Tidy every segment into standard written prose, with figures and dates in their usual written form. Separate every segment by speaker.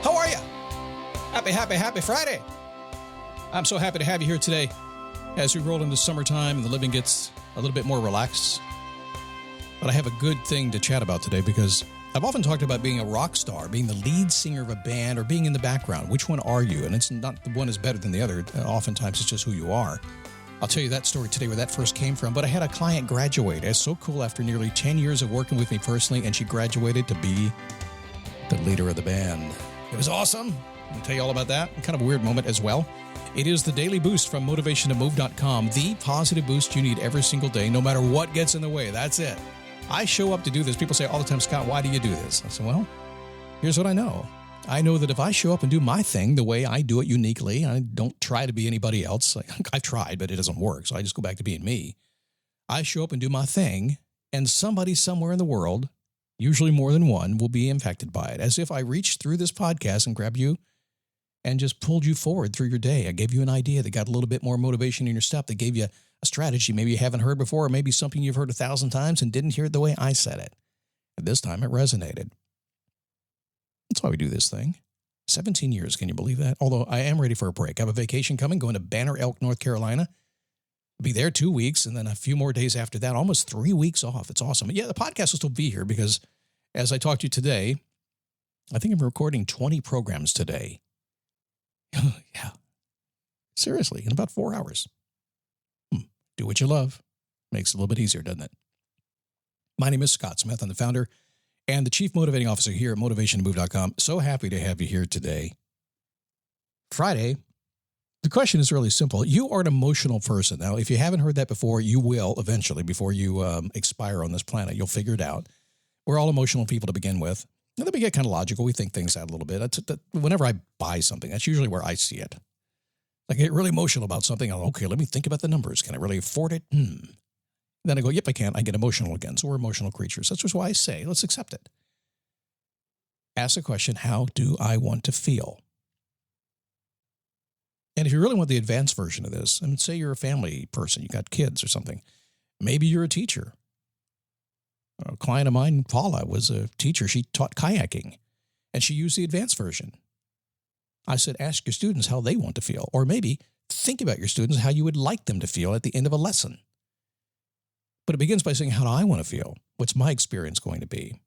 Speaker 1: How are you? Happy Friday. I'm so happy to have you here today as we roll into summertime and the living gets a little bit more relaxed. But I have a good thing to chat about today because I've often talked about being a rock star, being the lead singer of a band, or being in the background. Which one are you? And it's not the one is better than the other. Oftentimes it's just who you are. I'll tell you that story today where that first came from. But I had a client graduate. It's so cool after nearly 10 years of working with me personally, and she graduated to be the leader of the band. It was awesome. I'll tell you all about that. Kind of a weird moment as well. It is the daily boost from motivationtomove.com, the positive boost you need every single day, no matter what gets in the way. That's it. I show up to do this. People say all the time, Scott, why do you do this? I said, well, here's what I know. I know that if I show up and do my thing the way I do it uniquely, I don't try to be anybody else. I've tried, but it doesn't work. So I just go back to being me. I show up and do my thing, and somebody somewhere in the world, usually more than one, will be impacted by it. As if I reached through this podcast and grabbed you and just pulled you forward through your day. I gave you an idea that got a little bit more motivation in your step, that gave you a strategy maybe you haven't heard before, or maybe something you've heard 1,000 times and didn't hear it the way I said it. And this time it resonated. That's why we do this thing. 17 years, can you believe that? Although I am ready for a break. I have a vacation coming, going to Banner Elk, North Carolina. Be there 2 weeks, and then a few more days after that, almost 3 weeks off. It's awesome. Yeah, the podcast will still be here because as I talk to you today, I think I'm recording 20 programs today. Yeah. Seriously, in about 4 hours. Do what you love. Makes it a little bit easier, doesn't it? My name is Scott Smith. I'm the founder and the Chief Motivating Officer here at motivationtomove.com. So happy to have you here today. Friday, the question is really simple. You are an emotional person. Now, if you haven't heard that before, you will eventually before you expire on this planet. You'll figure it out. We're all emotional people to begin with. And then we get kind of logical. We think things out a little bit. Whenever I buy something, that's usually where I see it. I get really emotional about something. I'm okay, let me think about the numbers. Can I really afford it? Then I go, yep, I can. I get emotional again. So we're emotional creatures. That's just why I say, let's accept it. Ask the question, how do I want to feel? And if you really want the advanced version of this, I mean, say you're a family person, you got kids or something. Maybe you're a teacher. A client of mine, Paula, was a teacher. She taught kayaking, and she used the advanced version. I said, ask your students how they want to feel, or maybe think about your students, how you would like them to feel at the end of a lesson. But it begins by saying, how do I want to feel? What's my experience going to be?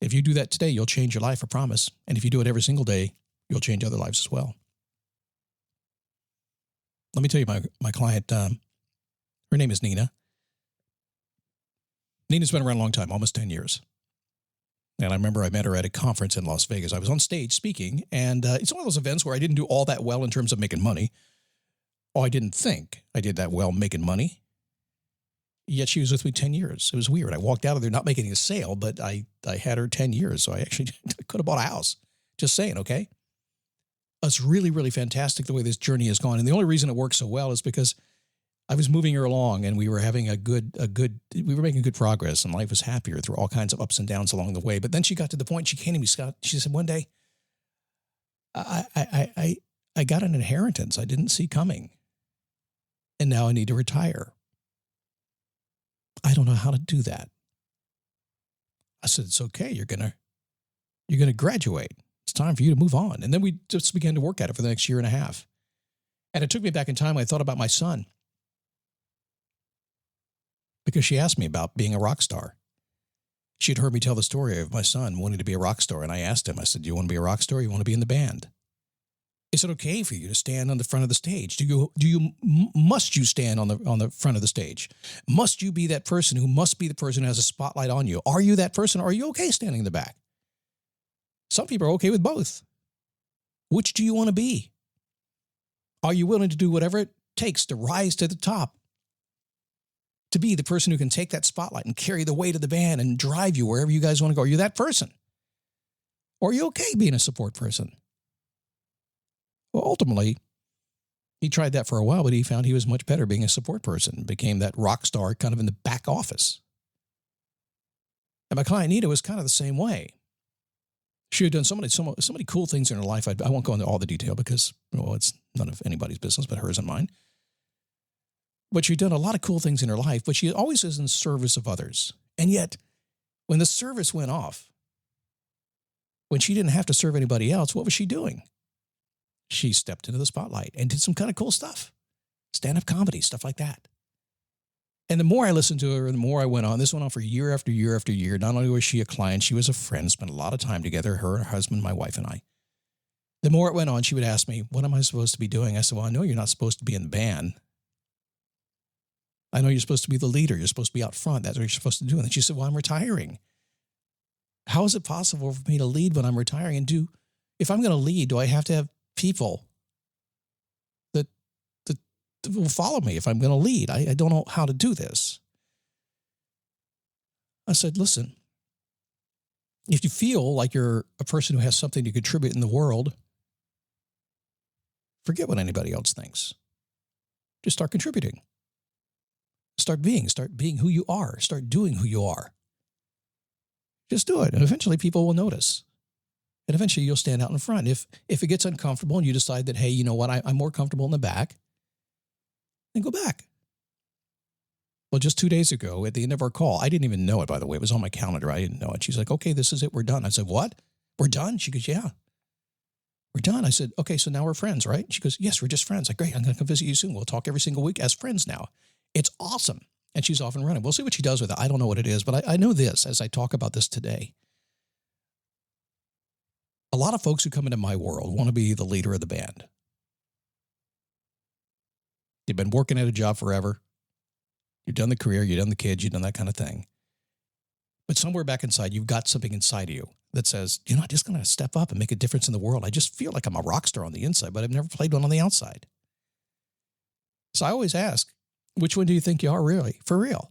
Speaker 1: If you do that today, you'll change your life, I promise. And if you do it every single day, you'll change other lives as well. Let me tell you, my client, her name is Nina. Nina's been around a long time, almost 10 years. And I remember I met her at a conference in Las Vegas. I was on stage speaking, and it's one of those events where I didn't do all that well in terms of making money. Oh, I didn't think I did that well making money. Yet she was with me 10 years. It was weird. I walked out of there not making a sale, but I had her 10 years, so I actually could have bought a house. Just saying, okay? It's really, really fantastic the way this journey has gone. And the only reason it worked so well is because I was moving her along, and we were having we were making good progress, and life was happier through all kinds of ups and downs along the way. But then she got to the point, she came to me, Scott, she said, one day, I got an inheritance I didn't see coming, and now I need to retire. I don't know how to do that. I said, it's okay. You're going to graduate. It's time for you to move on. And then we just began to work at it for the next year and a half. And it took me back in time. I thought about my son, because she asked me about being a rock star. She'd heard me tell the story of my son wanting to be a rock star. And I asked him, I said, do you want to be a rock star? Or you want to be in the band? Is it okay for you to stand on the front of the stage? Must you stand on the front of the stage? Must you be that person who must be the person who has a spotlight on you? Are you that person, or are you okay standing in the back? Some people are okay with both. Which do you want to be? Are you willing to do whatever it takes to rise to the top? To be the person who can take that spotlight and carry the weight of the band and drive you wherever you guys want to go? Are you that person? Or are you okay being a support person? Well, ultimately, he tried that for a while, but he found he was much better being a support person, became that rock star kind of in the back office. And my client Nita was kind of the same way. She had done so many cool things in her life. I won't go into all the detail because, well, it's none of anybody's business but hers and mine. But she'd done a lot of cool things in her life, but she always is in service of others. And yet, when the service went off, when she didn't have to serve anybody else, what was she doing? She stepped into the spotlight and did some kind of cool stuff. Stand-up comedy, stuff like that. And the more I listened to her, the more I went on. This went on for year after year after year. Not only was she a client, she was a friend, spent a lot of time together, her husband, my wife, and I. The more it went on, she would ask me, what am I supposed to be doing? I said, well, I know you're not supposed to be in the band. I know you're supposed to be the leader. You're supposed to be out front. That's what you're supposed to do. And then she said, well, I'm retiring. How is it possible for me to lead when I'm retiring? And if I'm going to lead, do I have to have people that will follow me if I'm going to lead? I don't know how to do this. I said, listen, if you feel like you're a person who has something to contribute in the world, forget what anybody else thinks. Just start contributing. Start being who you are. Start doing who you are. Just do it. And eventually people will notice. And eventually you'll stand out in front. If it gets uncomfortable and you decide that, hey, you know what, I'm more comfortable in the back, then go back. Well, just 2 days ago at the end of our call, I didn't even know it, by the way. It was on my calendar. I didn't know it. She's like, okay, this is it. We're done. I said, what? We're done? She goes, yeah. We're done. I said, okay, so now we're friends, right? She goes, yes, we're just friends. Like, great, I'm going to come visit you soon. We'll talk every single week as friends now. It's awesome. And she's off and running. We'll see what she does with it. I don't know what it is, but I know this as I talk about this today. A lot of folks who come into my world want to be the leader of the band. You've been working at a job forever. You've done the career, you've done the kids, you've done that kind of thing. But somewhere back inside, you've got something inside of you that says, you know, I'm just going to step up and make a difference in the world. I just feel like I'm a rock star on the inside, but I've never played one on the outside. So I always ask, which one do you think you are really, for real?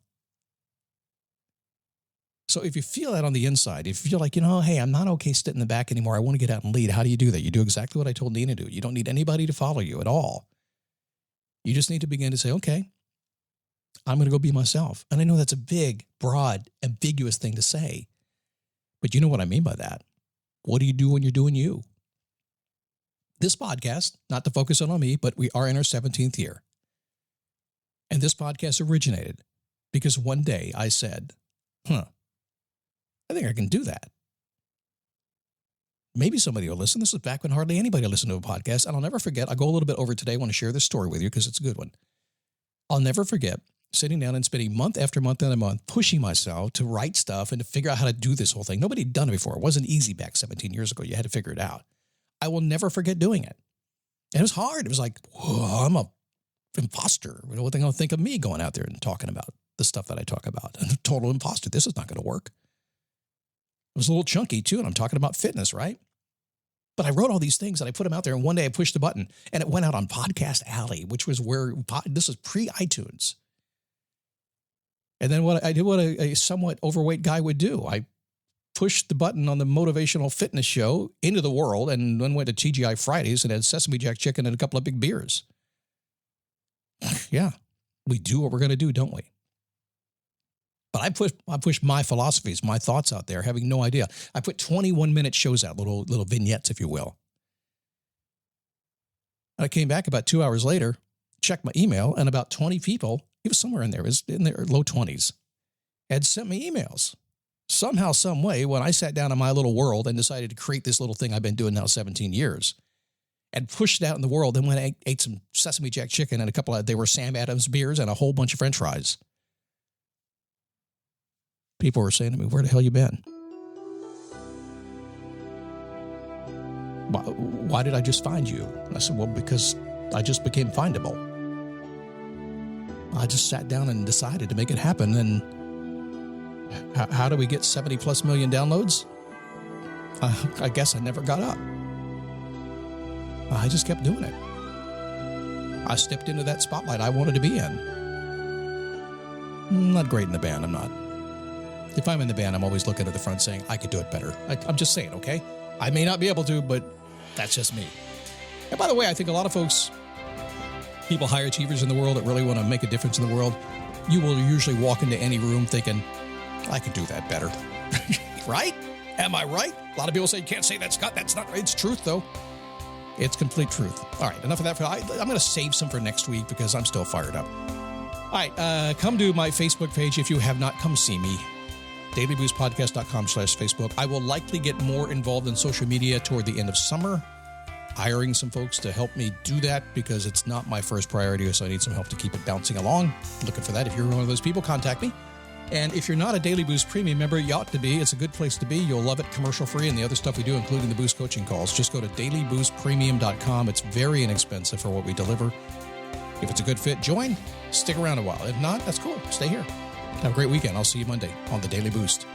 Speaker 1: So if you feel that on the inside, if you feel like, you know, hey, I'm not okay sitting in the back anymore, I want to get out and lead. How do you do that? You do exactly what I told Nina to do. You don't need anybody to follow you at all. You just need to begin to say, okay, I'm going to go be myself. And I know that's a big, broad, ambiguous thing to say, but you know what I mean by that. What do you do when you're doing you? This podcast, not to focus on me, but we are in our 17th year. And this podcast originated because one day I said, I think I can do that. Maybe somebody will listen. This is back when hardly anybody listened to a podcast. And I'll never forget, I'll go a little bit over today. I want to share this story with you because it's a good one. I'll never forget sitting down and spending month after month and a month pushing myself to write stuff and to figure out how to do this whole thing. Nobody had done it before. It wasn't easy back 17 years ago. You had to figure it out. I will never forget doing it. And it was hard. It was like, whoa, I'm a imposter. What are they going to think of me going out there and talking about the stuff that I talk about? I'm a total imposter. This is not going to work. It was a little chunky too, and I'm talking about fitness, right? But I wrote all these things and I put them out there, and one day I pushed the button and it went out on Podcast Alley, which was where this was pre-iTunes. And then what I did, what a somewhat overweight guy would do, I pushed the button on the motivational fitness show into the world, and then went to TGI Fridays and had Sesame Jack chicken and a couple of big beers. Yeah, we do what we're going to do, don't we? But I push my philosophies, my thoughts out there, having no idea. I put 21-minute shows out, little vignettes, if you will. And I came back about 2 hours later, checked my email, and about 20 people, it was somewhere in there, it was in their low 20s, had sent me emails. Somehow, some way, when I sat down in my little world and decided to create this little thing I've been doing now 17 years, and pushed it out in the world, then went and ate some Sesame Jack chicken and a couple of, they were Sam Adams beers and a whole bunch of French fries. People were saying to me, where the hell you been? Why did I just find you? And I said, well, because I just became findable. I just sat down and decided to make it happen. And how do we get 70 plus million downloads? I guess I never got up. I just kept doing it. I stepped into that spotlight I wanted to be in. I'm not great in the band, I'm not. If I'm in the band, I'm always looking at the front saying, I could do it better. I'm just saying, okay? I may not be able to, but that's just me. And by the way, I think a lot of folks, people, high achievers in the world that really want to make a difference in the world, you will usually walk into any room thinking, I could do that better. Right? Am I right? A lot of people say, you can't say that, Scott. That's not right. It's truth, though. It's complete truth. All right, enough of that. I'm going to save some for next week because I'm still fired up. All right, come to my Facebook page if you have not. Come see me. dailyboostpodcast.com/Facebook. I will likely get more involved in social media toward the end of summer, hiring some folks to help me do that because it's not my first priority, so I need some help to keep it bouncing along. Looking for that. If you're one of those people, contact me. And if you're not a Daily Boost Premium member, you ought to be. It's a good place to be. You'll love it, commercial-free, and the other stuff we do, including the Boost coaching calls. Just go to dailyboostpremium.com. It's very inexpensive for what we deliver. If it's a good fit, join. Stick around a while. If not, that's cool. Stay here. Have a great weekend. I'll see you Monday on the Daily Boost.